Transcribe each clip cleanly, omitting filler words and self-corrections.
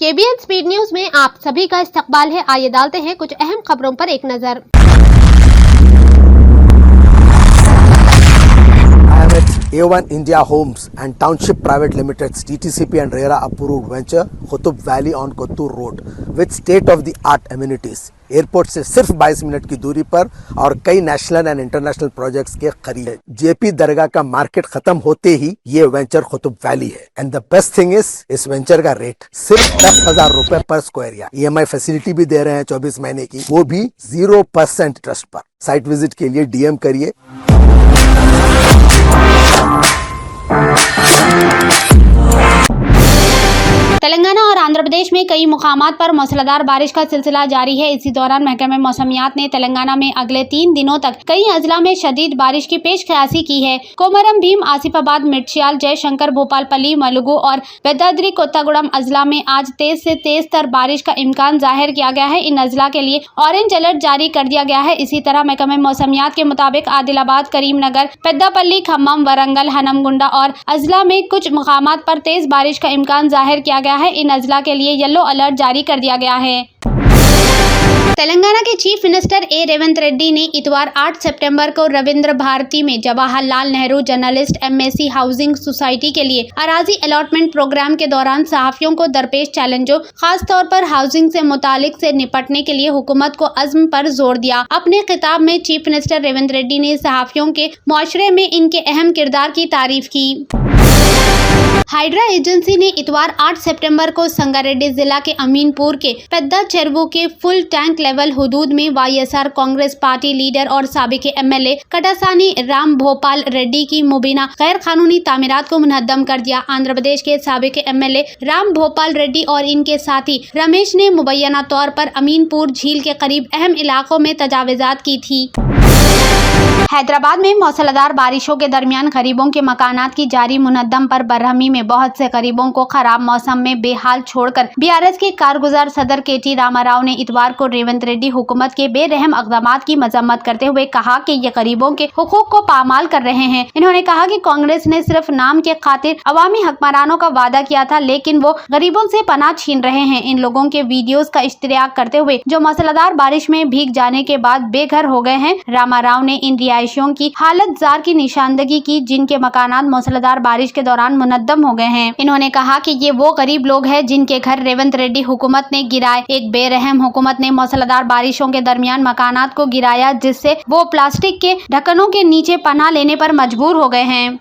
KBN speed news में आप सभी का इस्तकबाल है। आइए डालते हैं कुछ अहम खबरों पर एक नजर। I am at A1 India Homes and Township Private Limited's DTCP and RERA approved venture Qutub Valley on Kottur Road with state of the art amenities. Airport से सिर्फ 22 मिनट की दूरी पर और कई नेशनल एंड इंटरनेशनल प्रोजेक्ट्स के करीब है। जेपी दरगाह का मार्केट खत्म होते ही ये वेंचर कुतुब वैली है। And the best thing is इस वेंचर का रेट सिर्फ 10,000 रुपए पर स्क्वायर यार्ड। EMI फैसिलिटी भी दे रहे हैं 24 महीने की, वो भी 0% इंटरेस्ट पर। साइट विजिट के लिए DM करिए। तेलंगाना और आंध्र प्रदेश में कई मुकामात पर मूसलाधार बारिश का सिलसिला जारी है। इसी दौरान महकमे मौसमियात ने तेलंगाना में अगले 3 दिनों तक कई अजला में शदीद बारिश की पेशकयासी की है। कोमरम भीम, आसिफाबाद, मिर्चियाल, जयशंकर, भोपालपल्ली, मलुगु और बेदाद्री कोत्तागुड़म अजला में आज तेज से तेज तर बारिश का इम्कान जाहिर किया गया है। इन अजला के लिए ऑरेंज अलर्ट जारी कर दिया गया है। इसी तरह महकमे मौसमियात के मुताबिक आदिलाबाद, करीमनगर, पेद्दापल्ली, खम्मम, वरंगल, हनमगुंडा और अजला में कुछ मुकामात पर तेज बारिश का इम्कान जाहिर किया गया है। इन अजला के लिए येलो अलर्ट जारी कर दिया गया है। तेलंगाना के चीफ मिनिस्टर ए रेवंत रेड्डी ने इतवार 8 सितंबर को रविंद्र भारती में Jawaharlal Nehru journalist MSc housing society के लिए अराजी अलॉटमेंट प्रोग्राम के दौरान सहाफियों को दरपेश चैलेंजों, खास तौर पर हाउसिंग से मुतालिक से निपटने के लिए हुकूमत को अज़्म पर जोर दिया। अपने खिताब में चीफ मिनिस्टर रेवंत रेड्डी ने सहाफियों के मुआशरे में इनके अहम किरदार की तारीफ की। हाइड्रा एजेंसी ने इतवार 8 सितंबर को संगारेड्डी जिला के अमीनपुर के पेद्दा चेरुवु के फुल टैंक लेवल हुदूद में YSR कांग्रेस पार्टी लीडर और साबिक MLA कटासानी राम भोपाल रेड्डी की मुबीना गैर कानूनी तामीरात को मुनहद्दम कर दिया। आंध्र प्रदेश के साबिक MLA राम भोपाल रेड्डी और इनके साथी रमेश ने मुबैना तौर पर अमीनपुर झील के करीब अहम इलाकों में तजावीज़ात की थी। हैदराबाद में मूसलाधार बारिशों के दरमियान गरीबों के मकानात की जारी मुनद्दम पर बरहमी में बहुत से गरीबों को खराब मौसम में बेहाल छोड़कर BRS के कारगुजार सदर KT रामाराव ने इतवार को रेवंत रेड्डी हुकूमत के बेरहम इक़दामात की मजम्मत करते हुए कहा कि ये गरीबों के हुकूक को पामाल कर रहे हैं। इन्होंने कहा कि कांग्रेस ने सिर्फ नाम के खातिर अवामी हुक्मरानों का वादा किया था, लेकिन वो गरीबों से पनाह छीन रहे हैं। इन लोगों के वीडियोज का इश्तिराक करते हुए जो मूसलाधार बारिश में भीग जाने के बाद बेघर हो गए हैं। रामाराव ने इन रिहायशियों की हालत जार की निशानदगी की जिनके मकानात मूसलाधार बारिश के दौरान मुनद्दम हो गए हैं। इन्होंने कहा कि ये वो गरीब लोग हैं जिनके घर रेवंत रेड्डी हुकूमत ने गिराए। एक बेरहम हुकूमत ने मूसलाधार बारिशों के दरमियान मकानात को गिराया, जिससे वो प्लास्टिक के ढक्कनों के नीचे पनाह लेने पर मजबूर हो गए हैं।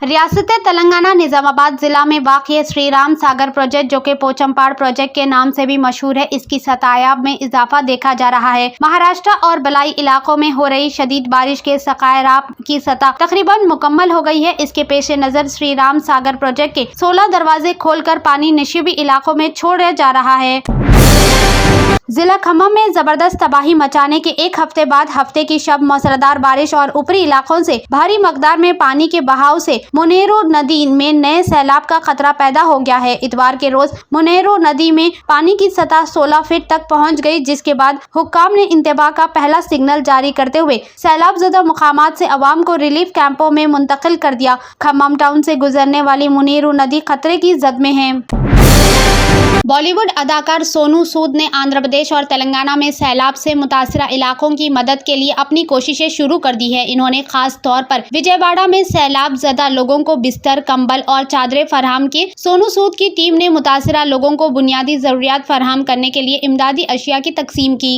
रियासत तेलंगाना निजामाबाद जिला में वाक़िए श्री राम सागर प्रोजेक्ट, जो कि पोचमपाड़ प्रोजेक्ट के नाम से भी मशहूर है, इसकी सतायाब में इजाफा देखा जा रहा है। महाराष्ट्र और बलाई इलाकों में हो रही शदीद बारिश के सकाराब की सतह तकरीबन मुकम्मल हो गई है। इसके पेश नजर श्री राम सागर प्रोजेक्ट के 16 दरवाजे खोलकर पानी नशीबी इलाकों में छोड़ा जा रहा है। जिला खम्मम में जबरदस्त तबाही मचाने के एक हफ्ते बाद हफ्ते की शब मूसलाधार बारिश और ऊपरी इलाकों से भारी मकदार में पानी के बहाव से मुनेरो नदी में नए सैलाब का खतरा पैदा हो गया है। इतवार के रोज मुनेरो नदी में पानी की सतह 16 फीट तक पहुंच गई, जिसके बाद हुक्काम ने इंतबाह का पहला सिग्नल जारी करते हुए सैलाब ज़दा मुकामात से अवाम को रिलीफ कैंपों में मुंतकिल कर दिया। खम्मम टाउन से गुजरने वाली मुनेरो नदी खतरे की जद में है। बॉलीवुड अदाकार सोनू सूद ने आंध्र प्रदेश और तेलंगाना में सैलाब से मुतासरा इलाकों की मदद के लिए अपनी कोशिशें शुरू कर दी है। इन्होंने खास तौर पर विजयवाड़ा में सैलाब ज़दा लोगों को बिस्तर, कंबल और चादरें फराहम की। सोनू सूद की टीम ने मुतासरा लोगों को बुनियादी जरूरियात फराहम करने के लिए इमदादी अशिया की तकसीम की।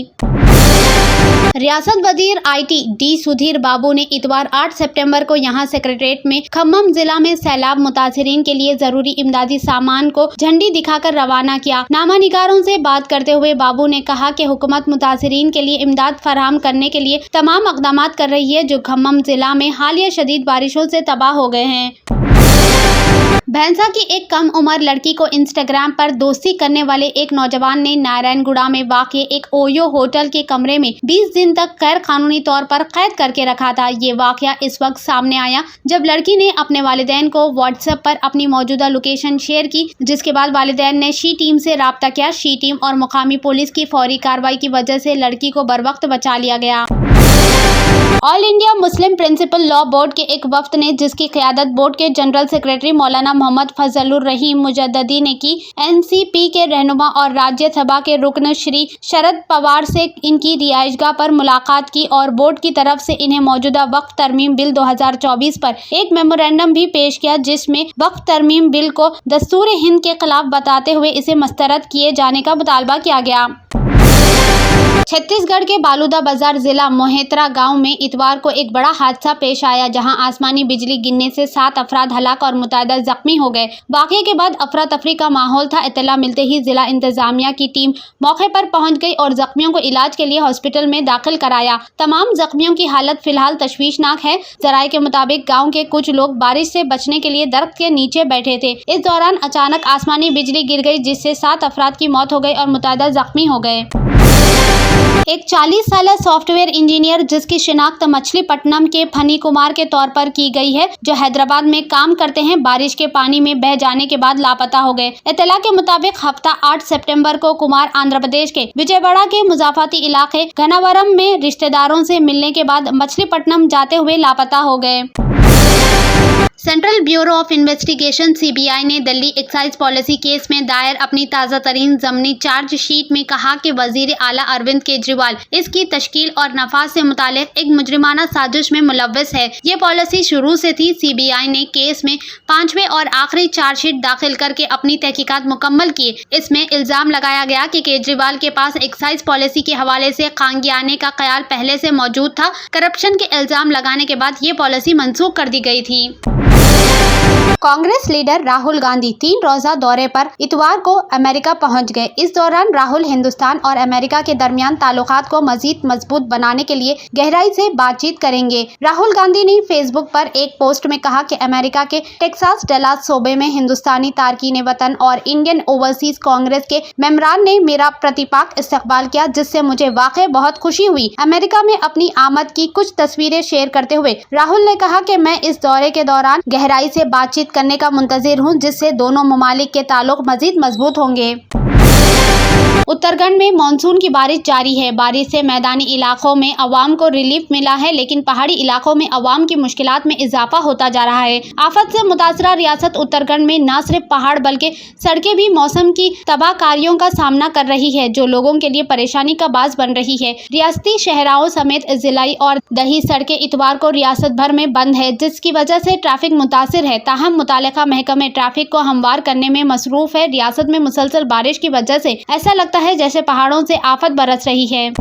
रियासत वजीर IT D सुधीर बाबू ने इतवार 8 सितंबर को यहां सेक्रेटरीट में खम्मम जिला में सैलाब मुतासरीन के लिए जरूरी इमदादी सामान को झंडी दिखाकर रवाना किया। नामानिगारों से बात करते हुए बाबू ने कहा कि हुकूमत मुतासरीन के लिए इमदाद फराहम करने के लिए तमाम इक़दामात कर रही है जो खम्मम जिला में हालिया शदीद बारिशों से तबाह हो गए हैं। भैंसा की एक कम उम्र लड़की को इंस्टाग्राम पर दोस्ती करने वाले एक नौजवान ने नारायणगुड़ा में वाक़िए एक ओयो होटल के कमरे में 20 दिन तक गैर कानूनी तौर पर कैद करके रखा था। ये वाक़या इस वक्त सामने आया जब लड़की ने अपने वालिदैन को व्हाट्सएप पर अपनी मौजूदा लोकेशन शेयर की, जिसके बाद वालिदैन ने शी टीम से राब्ता किया। शी टीम और मुकामी पुलिस की फौरी कार्रवाई की वजह से लड़की को बरवक्त बचा लिया गया। All India Muslim principal law board के एक वफ्द ने, जिसकी क़यादत बोर्ड के जनरल सेक्रेटरी मौलाना मोहम्मद फजलुर रहीम मुजद्ददी ने की, एनसीपी के रहनुमा और राज्यसभा के रुकन श्री शरद पवार से इनकी रिहाइशगाह पर मुलाकात की और बोर्ड की तरफ से इन्हें मौजूदा वक्फ तरमीम बिल 2024 पर एक मेमोरेंडम भी पेश किया, जिसमें वक्फ तरमीम बिल को दस्तूर हिंद के खिलाफ बताते हुए इसे मुस्तरद किए जाने का मुतालबा किया गया। छत्तीसगढ़ के बालूदा बाजार जिला मोहेत्रा गांव में इतवार को एक बड़ा हादसा पेश आया, जहां आसमानी बिजली गिरने से 7 अफराद हलाक और मुतअद्दिद जख्मी हो गए। वाक़ये के बाद अफरा तफरी का माहौल था। इत्तला मिलते ही जिला इंतजामिया की टीम मौके पर पहुंच गई और जख्मियों को इलाज के लिए हॉस्पिटल में दाखिल कराया। तमाम जख्मियों की हालत फिलहाल तशवीशनाक है। जराये के मुताबिक गाँव के कुछ लोग बारिश से बचने के लिए दरख्त के नीचे बैठे थे। इस दौरान अचानक आसमानी बिजली गिर गई, जिससे 7 अफराद की मौत हो गई और मुतअद्दिद जख्मी हो गए। एक 40 साला सॉफ्टवेयर इंजीनियर, जिसकी शिनाख्त मछलीपट्टनम के फनी कुमार के तौर पर की गई है, जो हैदराबाद में काम करते हैं, बारिश के पानी में बह जाने के बाद लापता हो गए। इत्तला के मुताबिक हफ्ता 8 सितंबर को कुमार आंध्र प्रदेश के विजयवाड़ा के मुजाफाती इलाके घनावरम में रिश्तेदारों से मिलने के बाद मछलीपट्टनम जाते हुए लापता हो गए। Central bureau of investigation (CBI) ने दिल्ली एक्साइज पॉलिसी केस में दायर अपनी ताज़ा तरीन ज़मनी चार्जशीट में कहा कि वज़ीर आला अरविंद केजरीवाल इसकी तश्कील और नफाज से मुतालिक एक मुजरिमाना साजिश में मुलव्वस है। ये पॉलिसी शुरू से थी। सीबीआई ने केस में 5वें और आखिरी चार्जशीट दाखिल करके अपनी तहकीकात मुकम्मल की। इसमें इल्ज़ाम लगाया गया कि केजरीवाल के पास एक्साइज पॉलिसी के हवाले से खांगियाने का ख्याल पहले से मौजूद था। करप्शन के इल्ज़ाम लगाने के बाद ये पॉलिसी मनसूख कर दी गई थी। कांग्रेस लीडर राहुल गांधी 3 रोजा दौरे पर इतवार को अमेरिका पहुंच गए। इस दौरान राहुल हिंदुस्तान और अमेरिका के दरमियान ताल्लुकात को मजीद मजबूत बनाने के लिए गहराई से बातचीत करेंगे। राहुल गांधी ने फेसबुक पर एक पोस्ट में कहा कि अमेरिका के टेक्सास डलास सूबे में हिंदुस्तानी तारकीन वतन और इंडियन ओवरसीज कांग्रेस के मेंबरान ने मेरा प्रतिपाक इस्तकबाल किया, जिससे मुझे वाकई बहुत खुशी हुई। अमेरिका में अपनी आमद की कुछ तस्वीरें शेयर करते हुए राहुल ने कहा कि मैं इस दौरे के दौरान गहराई से बातचीत करने का मुंतजिर हूं, जिससे दोनों ममालिक के ताल्लुक मजीद मजबूत होंगे। उत्तराखंड में मानसून की बारिश जारी है। बारिश से मैदानी इलाकों में अवाम को रिलीफ मिला है, लेकिन पहाड़ी इलाकों में अवाम की मुश्किलात में इजाफा होता जा रहा है। आफत से मुतासरा रियासत उत्तराखंड में न सिर्फ पहाड़ बल्कि सड़कें भी मौसम की तबाहकारियों का सामना कर रही है, जो लोगों के लिए परेशानी का बास बन रही है। रियासती शहराओं समेत जिलाई और दही सड़कें इतवार को रियासत भर में बंद है, जिसकी वजह से ट्रैफिक मुतासिर है। ताहम मुतालिका महकमे ट्रैफिक को हमवार करने में मसरूफ है। रियासत में मुसलसल बारिश की वजह से ऐसा लगता है जैसे पहाड़ों से आफत बरस रही है।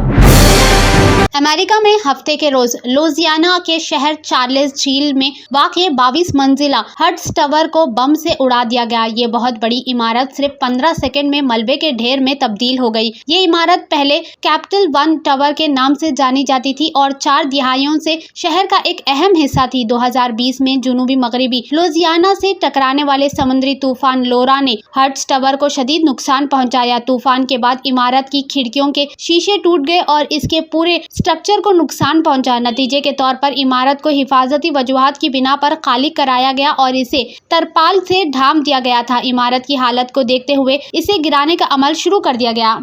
अमेरिका में हफ्ते के रोज लुइसियाना के शहर चार्ल्स झील में वाक़ 22 मंजिला हट्स टावर को बम से उड़ा दिया गया। ये बहुत बड़ी इमारत सिर्फ 15 सेकंड में मलबे के ढेर में तब्दील हो गई। ये इमारत पहले कैपिटल 1 टावर के नाम से जानी जाती थी और 4 दिहाइयों से शहर का एक अहम हिस्सा थी। 2020 में जुनूबी मगरबी लुइसियाना से टकराने वाले समुद्री तूफान लोरा ने हट्स टावर को शदीद नुकसान पहुंचाया। तूफान के बाद इमारत की खिड़कियों के शीशे टूट गए और इसके पूरे स्ट्रक्चर को नुकसान पहुंचा। नतीजे के तौर पर इमारत को हिफाजती वजूहात की बिना पर खाली कराया गया और इसे तरपाल से ढांप दिया गया था। इमारत की हालत को देखते हुए इसे गिराने का अमल शुरू कर दिया गया।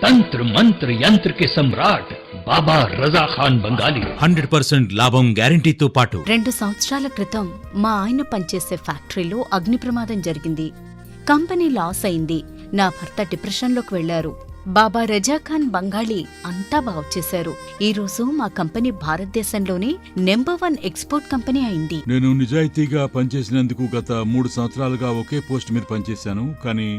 तंत्र मंत्र यंत्र के सम्राट బాబా రజా ఖాన్ బంగాలి 100% లాభం గ్యారంటీతో పాటు 2 సంవత్సరాల క్రితం మా ఆయన పనిచేసే ఫ్యాక్టరీలో అగ్ని ప్రమాదం జరిగింది. కంపెనీ లాస్ అయింది. నా భర్త డిప్రెషన్లోకి వెళ్లారు. బాబా రజా ఖాన్ బంగాళీ అంతా బాగు చేశారు. ఈ రోజు మా కంపెనీ భారతదేశంలోనే నెంబర్ 1 ఎక్స్పోర్ట్ కంపెనీ అయింది. నేను నిజాయితీగా పనిచేసినందుకు గత 3 సంవత్సరాలుగా ఒకే పోస్ట్ మీద పనిచేశాను. కానీ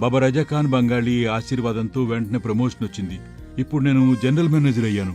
బాబా రజా ఖాన్ బంగాళీ ఆశీర్వాదంతో వెంటనే ప్రమోషన్ వచ్చింది. ఇప్పుడు నేను జనరల్ మేనేజర్ అయ్యాను.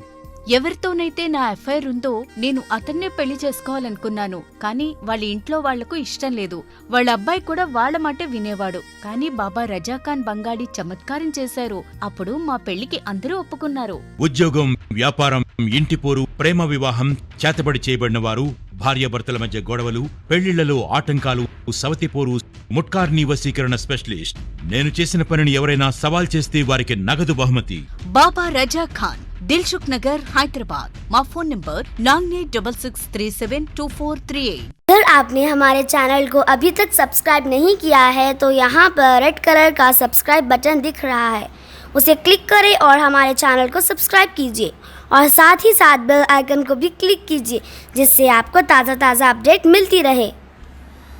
ఎవరితోనైతే నా ఎఫ్ఐఆర్ ఉందో నేను అతన్నే పెళ్లి చేసుకోవాలనుకున్నాను. కానీ వాళ్ళ ఇంట్లో వాళ్లకు ఇష్టం లేదు. వాళ్ళ అబ్బాయి కూడా వాళ్ళ మాటే వినేవాడు. కానీ బాబా రజా ఖాన్ బంగాళీ చమత్కారం చేశారు. అప్పుడు మా పెళ్లికి అందరూ ఒప్పుకున్నారు. ఉద్యోగం, వ్యాపారం, ఇంటి పోరు, ప్రేమ వివాహం, చేతబడి చేయబడిన వారు, భార్యాభర్తల మధ్య గొడవలు, పెళ్లిళ్లలో ఆటంకాలు, సవతిపోరు, ముట్కార్నీ వశీకరణ స్పెషలిస్ట్. నేను చేసిన పనిని ఎవరైనా సవాల్ చేస్తే వారికి నగదు బహుమతి. బాబా రజా ఖాన్, दिलसुख नगर, हैदराबाद। माँ फोन नंबर 9866372438। अगर आपने हमारे चैनल को अभी तक सब्सक्राइब नहीं किया है तो यहाँ पर रेड कलर का सब्सक्राइब बटन दिख रहा है, उसे क्लिक करें और हमारे चैनल को सब्सक्राइब कीजिए और साथ ही साथ बेल आइकन को भी क्लिक कीजिए जिससे आपको ताज़ा ताज़ा अपडेट मिलती रहे।